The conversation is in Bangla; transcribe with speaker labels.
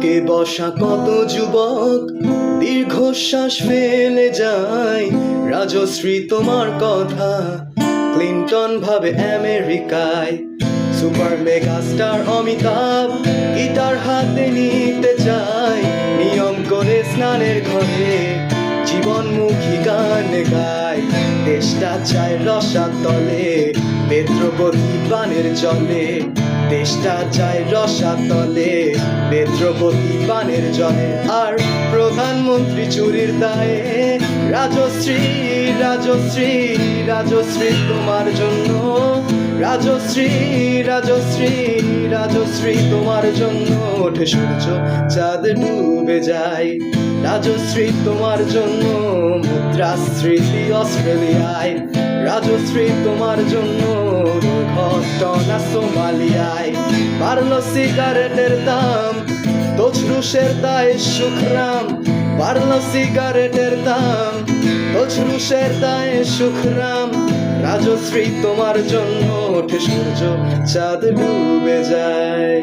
Speaker 1: বুকে বসা কত যুবক দীর্ঘশ্বাস ফেলে যায়। রাজশ্রী তোমার কথা ক্লিন্টন ভাবে আমেরিকায়। Super mega star Amitabh guitar হাতে নিতে চায়। নিয়ম করে স্নানের ঘরে জীবনমুখী গান গায়। দেশটা চায় রসাতলে বেদ্রবতী বানের জলে। দেশটা চায় রসাতলে বেদ্রবতী বানের জলে। আর প্রধানমন্ত্রী চুরির দায়ে রাজশ্রী রাজশ্রী রাজশ্রী তোমার জন্য। রাজশ্রী রাজশ্রী রাজশ্রী তোমার জন্য ওঠে সূর্য চাঁদ ডুবে যায়। রাজশ্রী তোমার জন্য মুদ্রাস্মৃতি অস্ট্রেলিয়ায়। রাজশ্রী তোমার জন্য দুর্ঘটনা সোমালিয়ায়। বাড়লো সিগারেটের দাম তছরুষের দায় সুখরাম। বাড়লো সিগারেটের দাম তছরুষের দায় সুখরাম। রাজশ্রী তোমার জন্য ওঠে সূর্য চাঁদ ডুবে যায়।